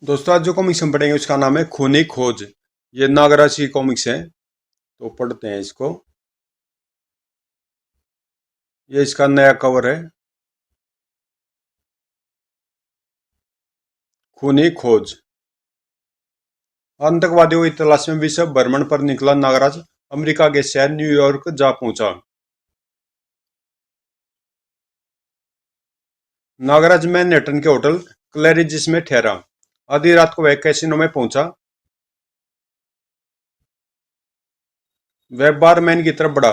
दोस्तों आज जो कॉमिक्स हम पढ़ेंगे उसका नाम है खूनी खोज। ये नागराज की कॉमिक्स है, तो पढ़ते हैं इसको। ये इसका नया कवर है, खूनी खोज। आतंकवादियों की तलाश में विश्व भ्रमण पर निकला नागराज अमेरिका के शहर न्यूयॉर्क जा पहुंचा। नागराज मैनहट्टन के होटल क्लैरिजिस में ठहरा। आधी रात को वह कैसीनो में पहुंचा। वह बारमैन की तरफ बढ़ा।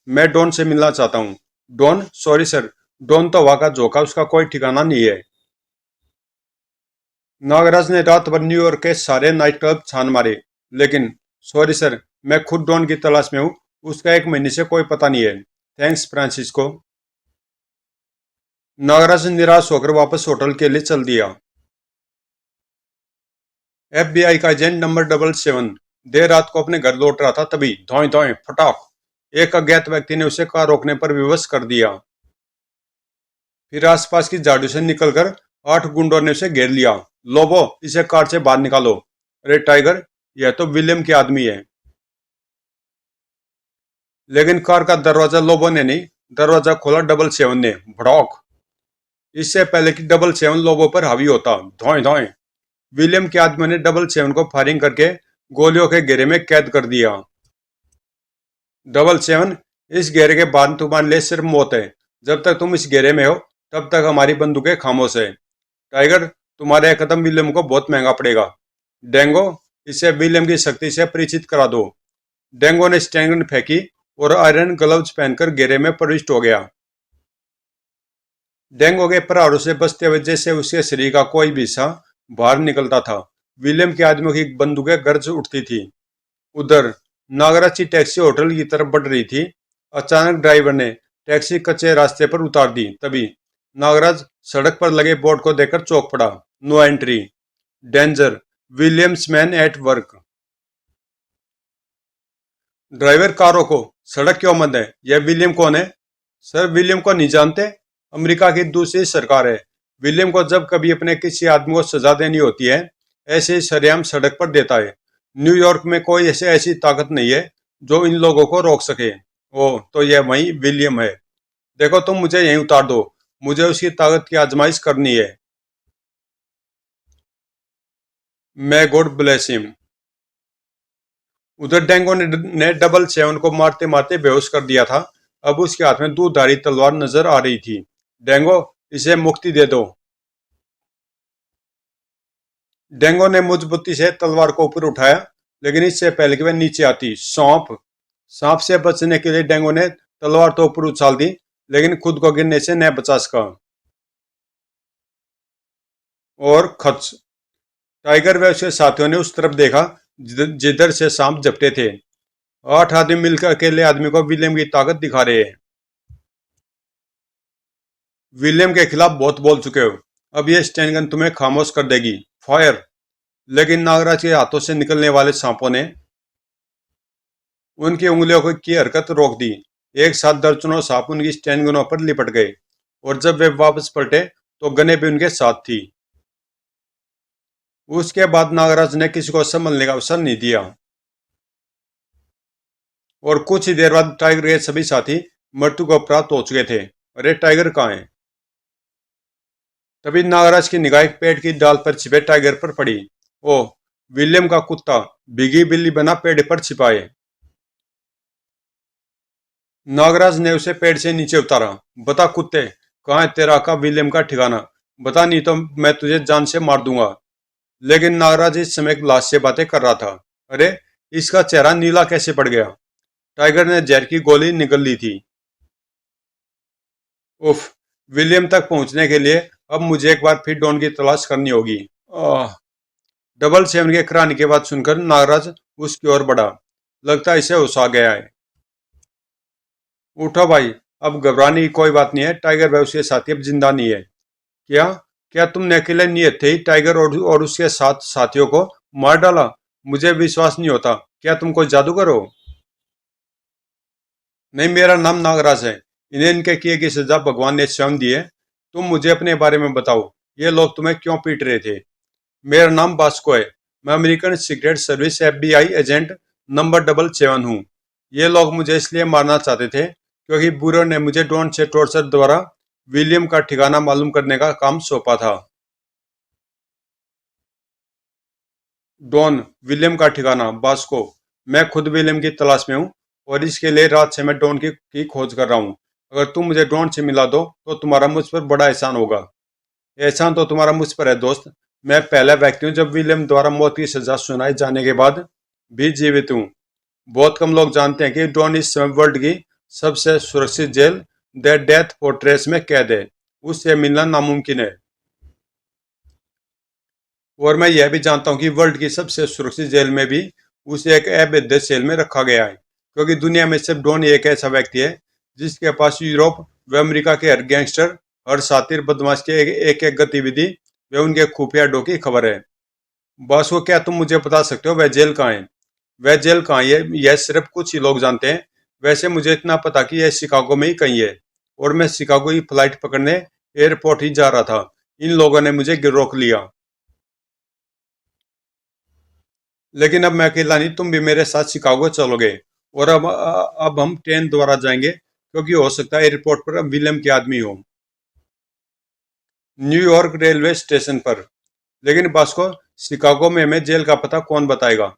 मैं डॉन से मिलना चाहता हूँ। डॉन? सॉरी सर, डॉन तो हवा का झोंका, उसका कोई ठिकाना नहीं है। नागराज ने रात भर न्यूयॉर्क के सारे नाइट क्लब छान मारे, लेकिन सॉरी सर, मैं खुद डॉन की तलाश में हूँ। उसका 1 महीने से कोई पता नहीं है। Thanks Francisco. नागराज निराश होकर वापस होटल के लिए चल दिया। FBI का एजेंट नंबर 777 देर रात को अपने घर लौट रहा था, तभी धौई धौई फटाक एक अज्ञात व्यक्ति ने उसे कार रोकने पर विवश कर दिया। फिर आसपास की झाड़ियों से निकलकर 8 गुंडों ने उसे घेर लिया। लोबो, इसे कार से बाहर निकालो। अरे टाइगर, यह तो विलियम के आदमी है। लेकिन कार का दरवाजा लोबो ने नहीं, दरवाजा खोला 777 ने। भड़ौक। इससे पहले कि 777 लोबो पर हावी होता, धौए धौए विलियम के आदमी ने 777 को फायरिंग करके गोलियों के घेरे में कैद कर दिया। 777, इस घेरे के बाद तुम्हारे लिए सिर्फ मौत है। जब तक तुम इस घेरे में हो तब तक हमारी बंदूकें खामोश है। टाइगर, तुम्हारे कदम विलियम को बहुत महंगा पड़ेगा। डेंगो, इसे विलियम की शक्ति से परिचित करा दो। डेंगो ने स्टैंगन फेंकी और आयरन ग्लव्स पहनकर घेरे में प्रविष्ट हो गया। डेंगो के प्रहारों से बचते हुए जैसे उसके शरीर का कोई भी हिस्सा बाहर निकलता था, विलियम के आदमियों की बंदूकें गरज उठती थी। उधर नागराज की टैक्सी होटल की तरफ बढ़ रही थी। अचानक ड्राइवर ने टैक्सी कच्चे रास्ते पर उतार दी। तभी नागराज सड़क पर लगे बोर्ड को देखकर चौंक पड़ा। No entry, danger, Williams man at work. Driver, car रोको, सड़क क्यों बंद है? यह विलियम कौन है? सर, विलियम को नहीं जानते? अमेरिका की दूसरी सरकार है। विलियम को जब कभी अपने किसी आदमी को सजा देनी होती है, ऐसे ही सरेआम सड़क पर देता है। न्यूयॉर्क में कोई ऐसी ताकत नहीं है जो इन लोगों को रोक सके। ओ, तो यह वही विलियम है। देखो, तुम मुझे यहीं उतार दो, मुझे उसकी ताकत की आजमाइश करनी है। मैं गॉड ब्लेस हिम। उधर डेंगो ने 777 को मारते मारते बेहोश कर दिया था। अब उसके हाथ में दूधारी तलवार नजर आ रही थी। डेंगो, इसे मुक्ति दे दो। डेंगो ने मजबूती से तलवार को ऊपर उठाया, लेकिन इससे पहले कि वह नीचे आती, सांप। सांप से बचने के लिए डेंगो ने तलवार तो ऊपर उछाल दी, लेकिन खुद को गिरने से न बचा सका। और खच। टाइगर व उसके साथियों ने उस तरफ देखा जिधर से सांप झपटे थे। 8 आदमी मिलकर अकेले आदमी को विलियम की ताकत दिखा रहे हैं। विलियम के खिलाफ बहुत बोल चुके हो, अब ये स्टैनगन तुम्हें खामोश कर देगी। फायर। लेकिन नागराज के हाथों से निकलने वाले सांपों ने उनकी उंगलियों की हरकत रोक दी। एक साथ दर्जनों सांप उनकी स्टैनगनों पर लिपट गए, और जब वे वापस पलटे तो गने भी उनके साथ थी। उसके बाद नागराज ने किसी को संभलने का अवसर नहीं दिया, और कुछ ही देर बाद टाइगर के सभी साथी मृत्यु को प्राप्त हो चुके थे। अरे टाइगर कहाँ है? तभी नागराज की निगाह एक पेड़ की डाल पर छिपे टाइगर पर पड़ी। ओह, विलियम का कुत्ता भीगी बिल्ली बना पेड़ पर छिपाए। नागराज ने उसे पेड़ से नीचे उतारा। बता कुत्ते, कहाँ है तेरा का विलियम का ठिकाना? बता, नहीं तो मैं तुझे जान से मार दूंगा। लेकिन नागराज इस समय एक लाश से बातें कर रहा था। अरे, इसका चेहरा नीला कैसे पड़ गया? टाइगर ने जहर की गोली निगल ली थी। उफ। विलियम तक पहुंचने के लिए अब मुझे एक बार फिर डॉन की तलाश करनी होगी। आह। 777 के कराने की बात सुनकर नागराज उसकी ओर बढ़ा। लगता है इसे होश आ गया है। उठो भाई, अब घबराने की कोई बात नहीं है। टाइगर भाई उसके साथी अब जिंदा नहीं है। क्या? क्या तुमने अकेले नियत थे ही टाइगर और उसके साथ साथियों को मार डाला? मुझे विश्वास नहीं होता। क्या तुम कोई जादूगर हो? नहीं, मेरा नाम नागराज है। इन्हें इनके किए की सजा भगवान ने स्वयं दी है। तुम मुझे अपने बारे में बताओ, ये लोग तुम्हें क्यों पीट रहे थे? मेरा नाम बास्को है। मैं American secret service FBI agent number 777 हूँ। ये लोग मुझे इसलिए मारना चाहते थे क्योंकि बुरो ने मुझे डॉन से टॉर्चर द्वारा विलियम का ठिकाना मालूम करने का काम सौंपा था। डॉन, विलियम का ठिकाना, बास्को। मैं खुद विलियम की तलाश में हूँ और इसके लिए रात से मैं डॉन की खोज कर रहा हूँ। अगर तुम मुझे डॉन से मिला दो तो तुम्हारा मुझ पर बड़ा एहसान होगा। एहसान तो तुम्हारा मुझ पर है दोस्त। मैं पहला व्यक्ति हूँ जब विलियम द्वारा मौत की सजा सुनाए जाने के बाद भी जीवित हूँ। बहुत कम लोग जानते हैं कि डॉन इस समय वर्ल्ड की सबसे सुरक्षित जेल द डेथ फोर्ट्रेस में कैद है। उससे मिलना नामुमकिन है। और मैं यह भी जानता हूँ कि वर्ल्ड की सबसे सुरक्षित जेल में भी उसे एक अवैध सेल में रखा गया है, क्योंकि दुनिया में सिर्फ डॉन एक ऐसा व्यक्ति है जिसके पास यूरोप व अमेरिका के हर गैंगस्टर, हर सातिर बदमाश के एक एक गतिविधि व उनके खुफिया अड्डों की खबर है। बस वो, क्या तुम मुझे बता सकते हो वह जेल कहाँ है? वह जेल कहाँ है यह सिर्फ कुछ ही लोग जानते हैं। वैसे मुझे इतना पता कि यह शिकागो में ही कहीं है और मैं शिकागो की फ्लाइट पकड़ने एयरपोर्ट ही जा रहा था। इन लोगों ने मुझे रोक लिया। लेकिन अब मैं अकेला नहीं, तुम भी मेरे साथ शिकागो चलोगे। और अब हम ट्रेन द्वारा जाएंगे क्योंकि हो सकता है एयरपोर्ट पर अब विलियम के आदमी हो। न्यूयॉर्क रेलवे स्टेशन पर। लेकिन बॉस को, शिकागो में हमें जेल का पता कौन बताएगा?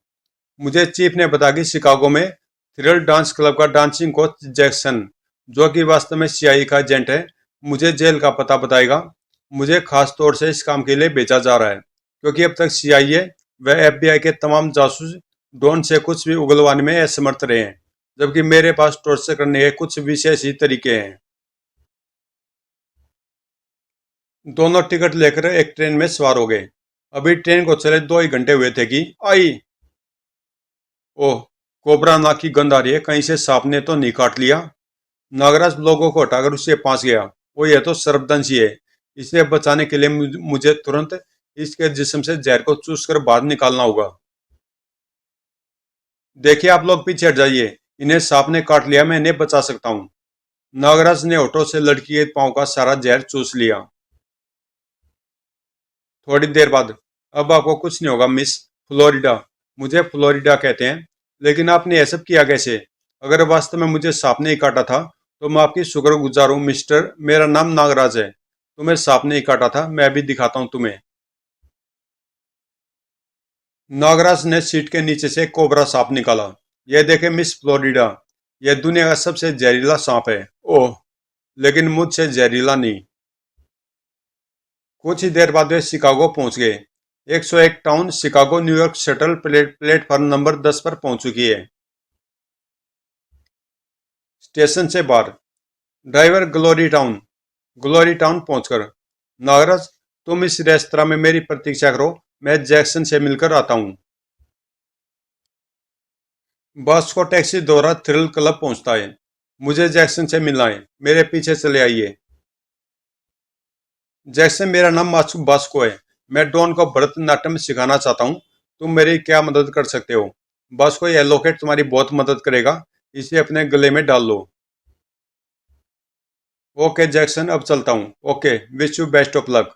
मुझे चीफ ने बताया कि शिकागो में थ्रिल डांस क्लब का डांसिंग कोच जैक्सन, जो कि वास्तव में CIA का एजेंट है, मुझे जेल का पता बताएगा। मुझे खास तौर से इस काम के लिए भेजा जा रहा है क्योंकि अब तक CIA व FBI के तमाम जासूस डॉन से कुछ भी उगलवाने में असमर्थ रहे हैं, जबकि मेरे पास टॉर्चर करने के कुछ विशेष ही तरीके हैं। दोनों टिकट लेकर एक ट्रेन में सवार हो गए। अभी ट्रेन को चले 2 ही घंटे हुए थे कि आई। ओह, कोबरा नाक की गंध आ रही है। कहीं से सांप ने तो नहीं काट लिया? नागराज लोगों को हटाकर उसके पास गया। वो, यह तो सर्पदंशी है। इसे बचाने के लिए मुझे तुरंत इसके जिस्म से जहर को चूस कर बाहर निकालना होगा। देखिए, आप लोग पीछे हट जाइए। इन्हें सांप ने काट लिया, मैं इन्हें बचा सकता हूँ। नागराज ने होठों से लड़की के पांव का सारा जहर चूस लिया। थोड़ी देर बाद, अब आपको कुछ नहीं होगा मिस फ्लोरिडा। मुझे फ्लोरिडा कहते हैं। लेकिन आपने यह सब किया कैसे? अगर वास्तव में मुझे सांप ने ही काटा था तो मैं आपकी शुक्रगुजार हूँ मिस्टर। मेरा नाम नागराज है। तुम्हें सांप ने ही काटा था, मैं भी दिखाता हूँ तुम्हें। नागराज ने सीट के नीचे से कोबरा सांप निकाला। यह देखे मिस फ्लोरिडा, यह दुनिया का सबसे जहरीला सांप है। ओह, लेकिन मुझसे जहरीला नहीं। कुछ ही देर बाद वे शिकागो पहुंच गए। 101 town Chicago New York shuttle platform number 10 पर पहुंच चुकी है। स्टेशन से बाहर, ड्राइवर, ग्लोरी टाउन पहुंचकर, नागराज, तुम इस रेस्तरा में मेरी प्रतीक्षा करो, मैं जैक्सन से मिलकर आता हूं। बस को टैक्सी द्वारा थ्रिल क्लब पहुंचता है। मुझे जैक्सन से मिलना है, मेरे पीछे चले आइए। जैक्सन, मेरा नाम बास्को है। मैं डॉन को भरतनाट्यम सिखाना चाहता हूँ। तुम मेरी क्या मदद कर सकते हो? बास्को, यह लॉकेट तुम्हारी बहुत मदद करेगा। इसे अपने गले में डाल लो। ओके जैक्सन, अब चलता हूँ। Okay, wish you best of luck.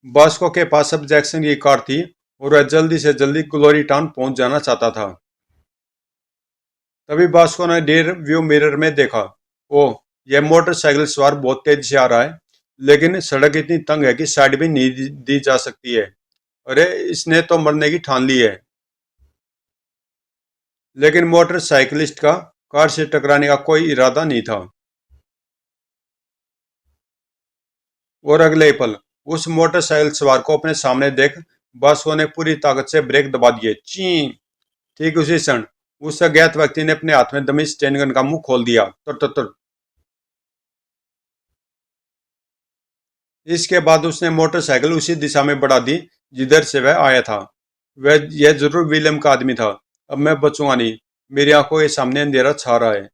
Bosco के पास अब जैक्सन की कार थी और वह जल्दी से जल्दी ग्लोरी टाउन पहुंच जाना चाहता था। तभी बास्को ने रियर व्यू मिरर में देखा। ओह, यह मोटरसाइकिल सवार बहुत तेजी से आ रहा है, लेकिन सड़क इतनी तंग है कि साइड भी नहीं दी जा सकती है। अरे, इसने तो मरने की ठान ली है। लेकिन मोटरसाइकिलिस्ट का कार से टकराने का कोई इरादा नहीं था। और अगले ही पल, उस मोटरसाइकिल सवार को अपने सामने देख बास्को ने पूरी ताकत से ब्रेक दबा दिए। ची। ठीक उसी क्षण उस अज्ञात व्यक्ति ने अपने हाथ में दमी स्टेन गन का मुंह खोल दिया। तुर तुर तुर। इसके बाद उसने मोटरसाइकिल उसी दिशा में बढ़ा दी जिधर से वह आया था। वह, यह जरूर विलियम का आदमी था। अब मैं बचूंगा नहीं। मेरी आंखों के सामने अंधेरा छा रहा है।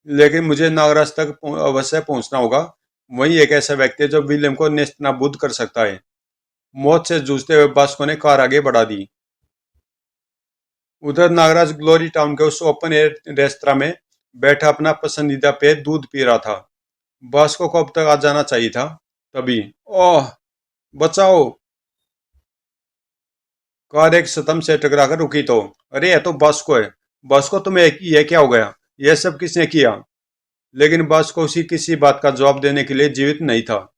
लेकिन मुझे नागराज तक अवश्य पहुंचना होगा। वही एक ऐसा व्यक्ति है जो विलियम को नेस्तनाबूद कर सकता है। मौत से जूझते हुए बास्को ने कार आगे बढ़ा दी। उधर नागराज ग्लोरी टाउन के उस ओपन एयर रेस्तरा में बैठा अपना पसंदीदा पेय दूध पी रहा था। बास्को को अब तक आ जाना चाहिए था। तभी, ओह, बचाओ। कार एक स्तंभ से टकराकर रुकी तो अरे यह तो बॉस्को है। बॉस्को तुम्हें यह क्या हो गया? यह सब किसने किया? लेकिन बॉस्को उसी किसी बात का जवाब देने के लिए जीवित नहीं था।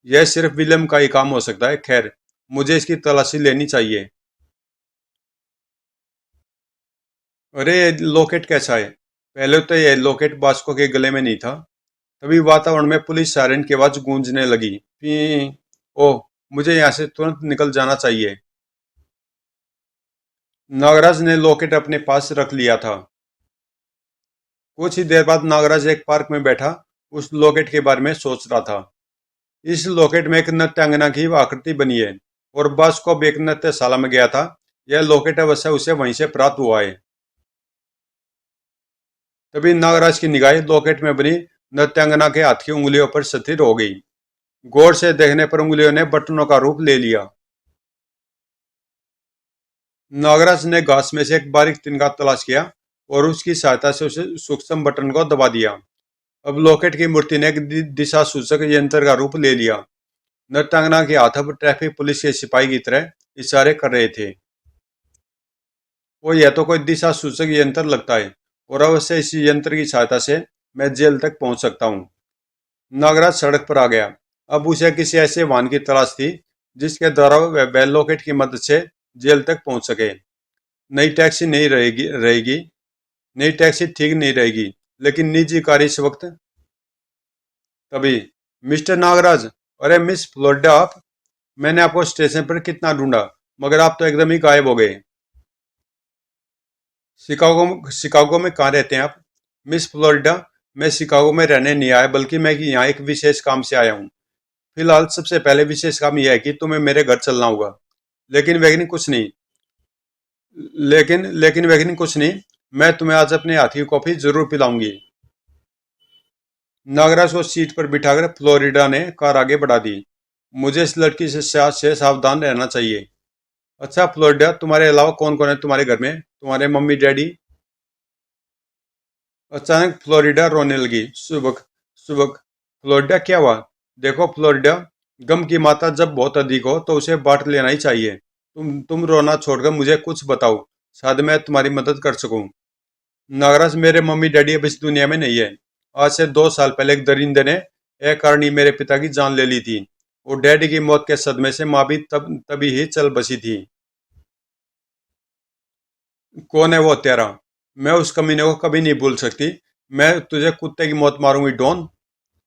यह सिर्फ विलियम का ही काम हो सकता है। खैर, मुझे इसकी तलाशी लेनी चाहिए। अरे ये लॉकेट कैसा है? पहले तो यह लॉकेट बॉस्को के गले में नहीं था। तभी वातावरण में पुलिस सायरन की आवाज गूंजने लगी। पी। ओह, मुझे यहाँ से तुरंत निकल जाना चाहिए। नागराज ने लॉकेट अपने पास रख लिया था। कुछ ही देर बाद नागराज एक पार्क में बैठा उस लॉकेट के बारे में सोच रहा था। इस लॉकेट में एक नृत्यांगना की आकृति बनी है और बस को भी एक नृत्यशाला में गया था। यह लॉकेट अवश्य उसे वहीं से प्राप्त हुआ है। तभी नागराज की निगाह लॉकेट में बनी नृत्यांगना के हाथ की उंगलियों पर स्थिर हो गई। गौर से देखने पर उंगलियों ने बटनों का रूप ले लिया। नागराज ने घास में से एक बारीक तिनका तलाश किया और उसकी सहायता से उसे सूक्ष्म बटन को दबा दिया। अब लॉकेट की मूर्ति ने एक दिशा सूचक यंत्र का रूप ले लिया। नृत्यांगना के हाथ अब ट्रैफिक पुलिस के सिपाही की तरह इशारे कर रहे थे। वो यह तो कोई दिशा सूचक यंत्र लगता है और अवश्य इस यंत्र की सहायता से मैं जेल तक पहुंच सकता हूँ। नागराज सड़क पर आ गया। अब उसे किसी ऐसे वाहन की तलाश थी जिसके द्वारा वह बैल लॉकेट की मदद से जेल तक पहुंच सके। नई टैक्सी नहीं रहेगी। नई टैक्सी ठीक नहीं रहेगी, लेकिन निजी कार इस वक्त। तभी, मिस्टर नागराज। अरे मिस फ्लोरिडा आप। मैंने आपको स्टेशन पर कितना ढूंढा, मगर आप तो एकदम ही गायब हो गए। शिकागो शिकागो में कहाँ रहते हैं आप? मिस फ्लोरिडा, मैं शिकागो में रहने नहीं आया, बल्कि मैं यहाँ एक विशेष काम से आया हूँ। फिलहाल सबसे पहले विशेष काम यह है कि तुम्हें मेरे घर चलना होगा। लेकिन वैगनी कुछ नहीं। लेकिन वैगनी कुछ नहीं। मैं तुम्हें आज अपने हाथ की कॉफी जरूर पिलाऊंगी। नागराज को सीट पर बिठाकर फ्लोरिडा ने कार आगे बढ़ा दी। मुझे इस लड़की से सावधान रहना चाहिए। अच्छा फ्लोरिडा, तुम्हारे अलावा कौन कौन है तुम्हारे घर में? तुम्हारे मम्मी डैडी? अचानक फ्लोरिडा रोने लगी। सुबह सुबह। फ्लोरिडा क्या हुआ? देखो फ्लोरिडा, गम की मात्रा जब बहुत अधिक हो तो उसे बांट लेना ही चाहिए। तुम रोना छोड़कर मुझे कुछ बताओ। शायद मैं तुम्हारी मदद कर सकूं। नागराज, मेरे मम्मी डैडी अब इस दुनिया में नहीं है। आज से 2 साल पहले एक दरिंदे ने एक कारणी मेरे पिता की जान ले ली थी। और डैडी की मौत के सदमे से माँ भी तभी ही चल बसी थी। कौन है वो हत्यारा? मैं उस कमीने को कभी नहीं भूल सकती। मैं तुझे कुत्ते की मौत मारूंगी डॉन।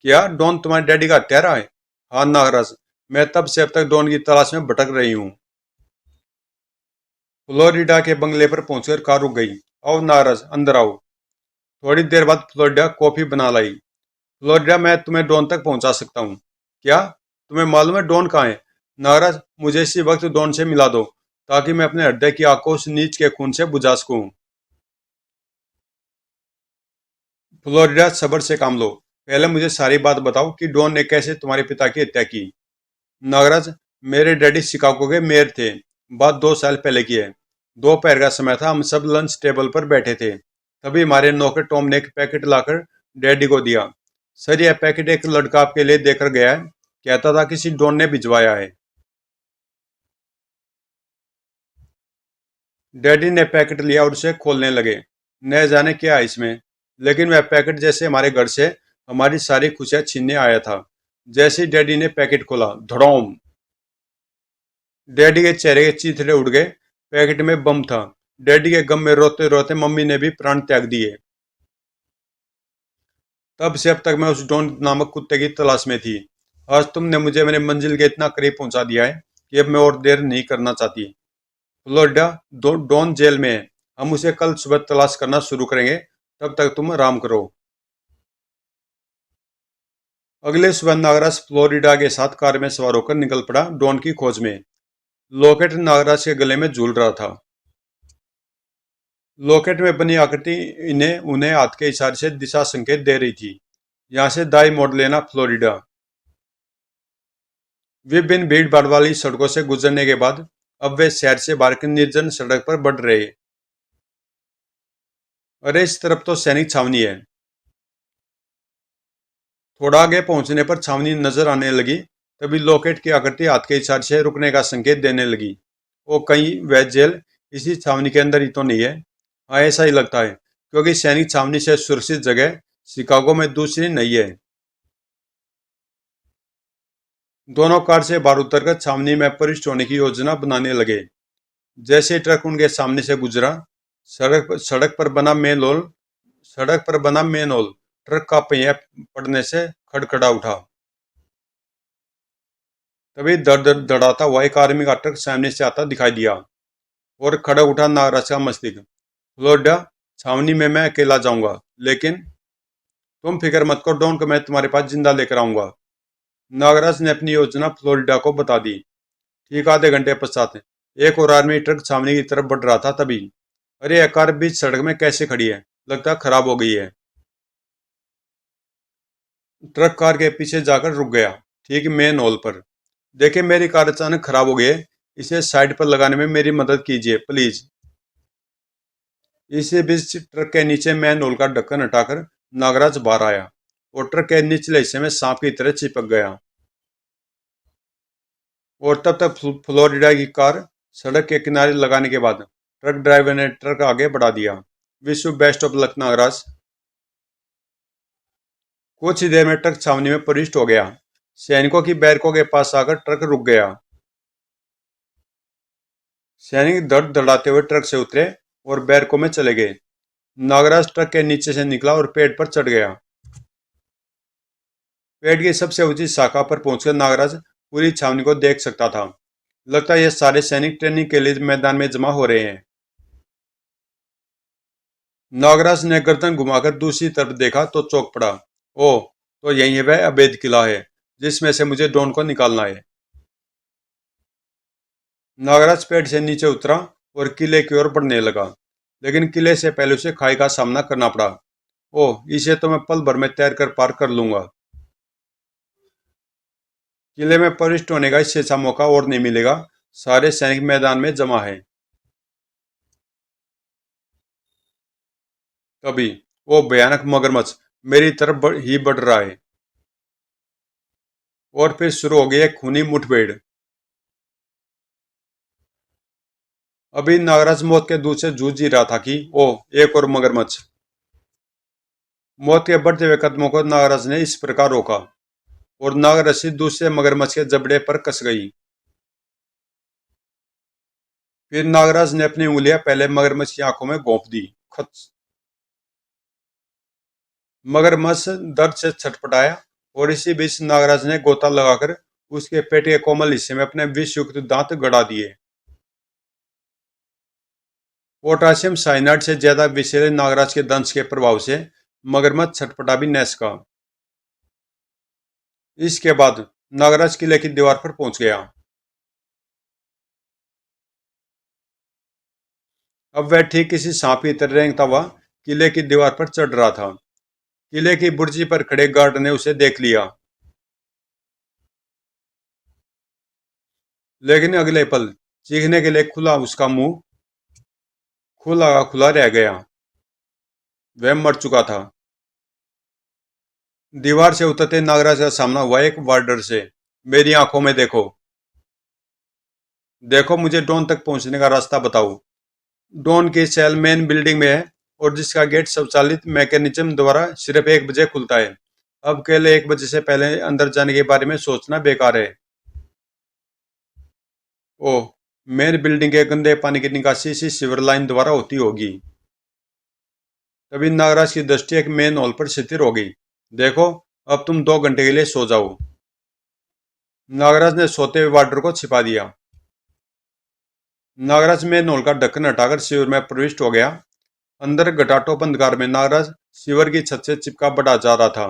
क्या डॉन तुम्हारे डैडी का हत्यारा है? हाँ नागराज, मैं तब से अब तक डॉन की तलाश में भटक रही हूँ। फ्लोरिडा के बंगले पर पहुंचकर कार रुक गई। आओ नागराज, अंदर आओ। थोड़ी देर बाद फ्लोरिडा कॉफी बना लाई। फ्लोरिडा, मैं तुम्हें डॉन तक पहुंचा सकता हूँ। क्या तुम्हें मालूम है डॉन कहाँ है? नागराज, मुझे इसी वक्त डॉन से मिला दो, ताकि मैं अपने हृदय की आग को उस नीच के खून से बुझा सकूं। फ्लोरिडा, सब्र से काम लो। पहले मुझे सारी बात बताओ कि डॉन ने कैसे तुम्हारे पिता की हत्या की। नागराज, मेरे डैडी शिकागो के मेयर थे। बात 2 साल पहले की है। दोपहर का समय था, हम सब लंच टेबल पर बैठे थे। तभी हमारे नौकर टॉम ने एक पैकेट लाकर डैडी को दिया। सर, यह पैकेट एक लड़का आपके लिए देकर गया है। कहता था किसी डॉन ने भिजवाया है। डैडी ने पैकेट लिया और उसे खोलने लगे। न जाने क्या है इसमें, लेकिन वह पैकेट जैसे हमारे घर से हमारी सारी खुशियां छीनने आया था। जैसे ही डैडी ने पैकेट खोला, धड़ोम। डैडी के चेहरे के चीथड़े उड़ गए। पैकेट में बम था। डैडी के गम में रोते रोते मम्मी ने भी प्राण त्याग दिए। तब से अब तक मैं उस डॉन नामक कुत्ते की तलाश में थी। आज तुमने मुझे मेरे मंजिल के इतना करीब पहुंचा दिया है कि अब मैं और देर नहीं करना चाहती। फ्लोरिडा, डॉन जेल में है। हम उसे कल सुबह तलाश करना शुरू करेंगे। तब तक तुम आराम करो। अगले सुबह नागराज फ्लोरिडा के साथ कार में सवार होकर निकल पड़ा डॉन की खोज में। लॉकेट नागराज के गले में झूल रहा था। लॉकेट में बनी आकृति इन्हें उन्हें हाथ के इशारे से दिशा संकेत दे रही थी। यहाँ से दाई मोड़ लेना फ्लोरिडा। विभिन्न भीड़ भाड़ वाली सड़कों से गुजरने के बाद अब वे शहर से बाहर की निर्जन सड़क पर बढ़ रहे। अरे इस तरफ तो सैनिक छावनी है। थोड़ा आगे पहुंचने पर छावनी नजर आने लगी। तभी लॉकेट की आकृति हाथ के इशारे से रुकने का संकेत देने लगी। वो कहीं वह जेल इसी छावनी के अंदर ही तो नहीं है? हाँ, ऐसा ही लगता है, क्योंकि सैनिक छावनी से सुरक्षित जगह शिकागो में दूसरी नहीं है। दोनों कार से बाहर उतरकर छावनी में प्रविष्ट होने की योजना बनाने लगे। जैसे ही ट्रक उनके सामने से गुजरा, सड़क पर बना मेन होल सड़क पर बना मेन होल ट्रक का पहिया पड़ने से खड़खड़ा उठा। तभी दर दर दड़ाता हुआ एक आर्मी का ट्रक सामने से आता दिखाई दिया और खड़ा उठा नागराज का मस्तिष्क। फ्लोरिडा छावनी में मैं अकेला जाऊंगा, लेकिन तुम फिक्र मत करो डॉन को मैं तुम्हारे पास जिंदा लेकर आऊंगा। नागराज ने अपनी योजना फ्लोरिडा को बता दी। ठीक आधे घंटे पश्चात एक और आर्मी ट्रक छावनी की तरफ बढ़ रहा था। तभी, अरे यह कार बीच सड़क में कैसे खड़ी है? लगता खराब हो गई है। ट्रक कार के पीछे जाकर रुक गया, ठीक मेन होल पर। देखिए, मेरी कार अचानक खराब हो गई है, इसे साइड पर लगाने में मेरी मदद कीजिए प्लीज। इसी बीच ट्रक के नीचे मैन होल का ढक्कन हटाकर नागराज बाहर आया और ट्रक के निचले हिस्से में सांप की तरह चिपक गया। और तब तक फ्लोरिडा की कार सड़क के किनारे लगाने के बाद ट्रक ड्राइवर ने ट्रक आगे बढ़ा दिया। विश्व बेस्ट ऑफ लक नागराज। कुछ ही देर में ट्रक छावनी में प्रविष्ट हो गया। सैनिकों की बैरकों के पास आकर ट्रक रुक गया। सैनिक धड़ धड़ाते हुए ट्रक से उतरे और बैरकों में चले गए। नागराज ट्रक के नीचे से निकला और पेड़ पर चढ़ गया। पेड़ की सबसे ऊंची शाखा पर पहुंचकर नागराज पूरी छावनी को देख सकता था। लगता है ये सारे सैनिक ट्रेनिंग के लिए मैदान में जमा हो रहे हैं। नागराज ने गर्दन घुमाकर दूसरी तरफ देखा तो चौंक पड़ा। ओह, तो यही है वह अवैध किला है जिसमें से मुझे डॉन को निकालना है। नागराज पेड़ से नीचे उतरा और किले की ओर बढ़ने लगा, लेकिन किले से पहले उसे खाई का सामना करना पड़ा। ओह, इसे तो मैं पल भर में तैर कर पार कर लूंगा। किले में प्रविष्ट होने का इससे अच्छा मौका और नहीं मिलेगा। सारे सैनिक मैदान में जमा है। तभी वो भयानक मगरमच्छ मेरी तरफ ही बढ़ रहा है। और फिर शुरू हो गई एक खूनी मुठभेड़। अभी नागराज मौत के दूध से जूझ ही रहा था कि ओ, एक और मगरमच्छ। मौत के बढ़ते हुए कदमों को नागराज ने इस प्रकार रोका और नागरस्सी दूसरे मगरमच्छ के जबड़े पर कस गई। फिर नागराज ने अपनी उंगलियां पहले मगरमच्छ की आंखों में घोंप दी। खच। मगरमच्छ दर्द से छटपटाया और इसी बीच नागराज ने गोता लगाकर उसके पेट के कोमल हिस्से में अपने विषयुक्त दांत गड़ा दिए। पोटाशियम साइनाइड से ज्यादा विषैले नागराज के दंश के प्रभाव से मगरमच्छ छटपटा भी न सका। इसके बाद नागराज किले की दीवार पर पहुंच गया। अब वह ठीक किसी सांप की तरह रेंगता हुआ किले की दीवार पर चढ़ रहा था। किले की बुर्जी पर खड़े गार्ड ने उसे देख लिया, लेकिन अगले पल चीखने के लिए खुला उसका मुंह खुला खुला रह गया। वह मर चुका था। दीवार से उतरते नागराज का सामना हुआ एक वार्डर से। मेरी आंखों में देखो, देखो, मुझे डॉन तक पहुंचने का रास्ता बताओ। डॉन की सेल मेन बिल्डिंग में है और जिसका गेट स्वचालित मैकेनिज्म द्वारा सिर्फ 1 बजे खुलता है। अब केवल 1 बजे से पहले अंदर जाने के बारे में सोचना बेकार है। ओह, मेन बिल्डिंग के गंदे पानी की निकासी इसी सीवर लाइन द्वारा होती होगी। तभी नागराज की दृष्टि एक मेन हॉल पर स्थिर हो गई। देखो, अब तुम 2 घंटे के लिए सो जाओ। नागराज ने सोते हुए वार्डर को छिपा दिया। नागराज मेन हॉल का ढक्कन हटाकर सीवर में प्रविष्ट हो गया। अंदर घटाटोप अंधकार में नागराज सीवर की छत से चिपका बढ़ा जा रहा था।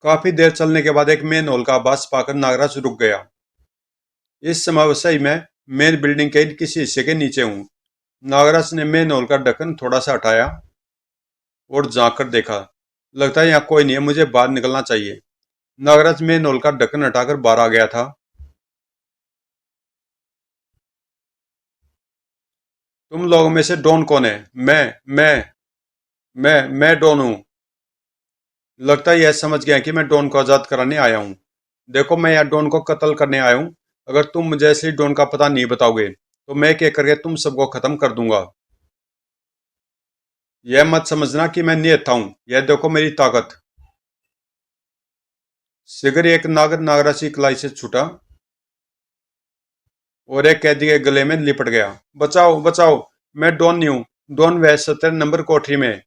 काफी देर चलने के बाद एक मेन हॉल का आभास पाकर नागराज रुक गया। इस समय मैं मेन बिल्डिंग के किसी हिस्से के नीचे हूँ। नागराज ने मेन हॉल का ढक्कन थोड़ा सा हटाया और झांक कर देखा। लगता है यहाँ कोई नहीं है, मुझे बाहर निकलना चाहिए। नागराज मेन हॉल का ढक्कन हटाकर बाहर आ गया था। तुम लोगों में से डॉन कौन है? मैं डॉन हूँ। लगता है यह समझ गया कि मैं डॉन को आजाद कराने आया हूँ। देखो मैं यहाँ डॉन को कत्ल करने आया हूँ। अगर तुम मुझे असली डॉन का पता नहीं बताओगे तो मैं क्या करके तुम सबको खत्म कर दूंगा। यह मत समझना कि मैं निहत्था हूँ, यह देखो मेरी ताकत। शिगर एक नागर नागराज की कलाई से छूटा और एक कैदी के गले में लिपट गया। बचाओ बचाओ, मैं डॉन नहीं हूँ, डॉन वह 17 नंबर कोठरी में।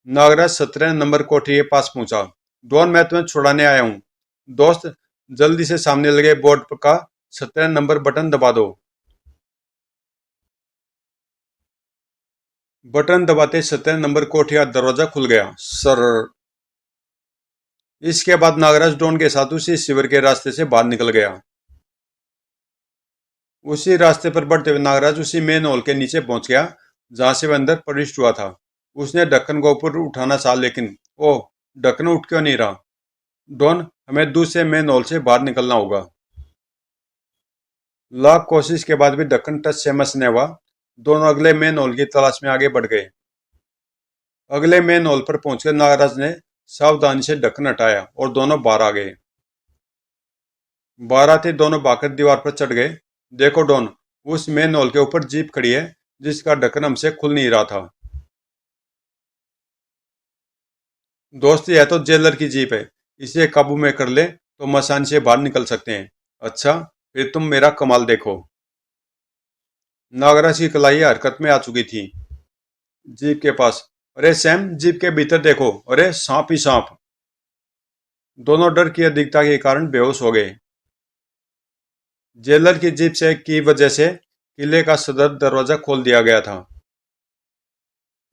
नागराज 17 नंबर कोठरी के पास पहुंचा। डॉन मैं तुम्हें छुड़ाने आया हूँ। दोस्त, जल्दी से सामने लगे बोर्ड का 17 नंबर बटन दबा दो। बटन दबाते 17 नंबर कोठरी का दरवाजा खुल गया। सर। इसके बाद नागराज डॉन के साथ उसी शिविर के रास्ते से बाहर निकल गया। उसी रास्ते पर बढ़ते हुए नागराज उसी मेन हॉल के नीचे पहुंच गया जहां से वह अंदर प्रविष्ट हुआ था। उसने ढक्कन को ऊपर उठाना चाहा लेकिन ओह, ढक्कन उठ क्यों नहीं रहा। डॉन, हमें दूसरे मेन हॉल से बाहर निकलना होगा। लाख कोशिश के बाद भी ढक्कन टच से मस नहीं हुआ। दोनों अगले मेन हॉल की तलाश में आगे बढ़ गए। अगले मेन हॉल पर पहुंचकर नागराज ने सावधानी से ढक्कन हटाया और दोनों बाहर आ गए। बाराती दोनों भागकर दीवार पर चढ़ गए। देखो डॉन, उस मेन हॉल के ऊपर जीप खड़ी है जिसका ढक्कन हमसे खुल नहीं रहा था। दोस्त, यह तो जेलर की जीप है। इसे काबू में कर ले तो हम आसानी से बाहर निकल सकते हैं। अच्छा, फिर तुम मेरा कमाल देखो। नागराज की कलाई हरकत में आ चुकी थी। जीप के पास, अरे सैम, जीप के भीतर देखो, अरे सांप ही सांप। दोनों डर की अधिकता के कारण बेहोश हो गए। जेलर की जीप से की वजह से किले का सदर दरवाजा खोल दिया गया था।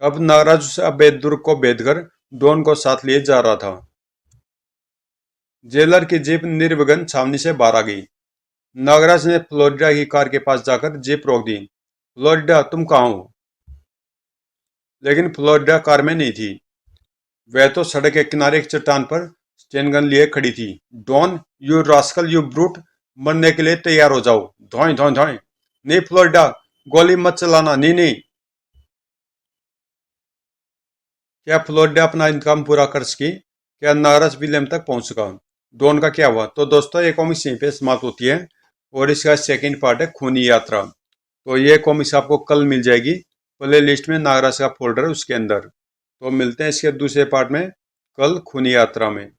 अब नागराज उस अवैध दुर्ग को भेद कर डॉन को साथ लिए जा रहा था। जेलर की जीप निर्विघ्न छावनी से बाहर आ गई। नागराज ने फ्लोरिडा की कार के पास जाकर जीप रोक दी। फ्लोरिडा, तुम कहाँ हो? लेकिन फ्लोरिडा कार में नहीं थी। वह तो सड़क के किनारे एक चट्टान पर स्टेन गन लिए खड़ी थी। Don, you rascal, you brute, मरने के लिए तैयार हो जाओ। धोए धोए धोए। नहीं फ्लोरिडा, गोली मत चलाना, नहीं नहीं। क्या फ्लोरिडा अपना इंतकाम पूरा कर सकी? क्या नागराज विलियम तक पहुंच सका? डॉन का क्या हुआ? तो दोस्तों, ये कॉमिक्स यहीं पे समाप्त होती है और इसका सेकंड पार्ट है खूनी यात्रा। तो ये कॉमिक्स आपको कल मिल जाएगी प्ले लिस्ट में, नागराज का फोल्डर उसके अंदर। तो मिलते हैं इसके दूसरे पार्ट में कल, खूनी यात्रा में।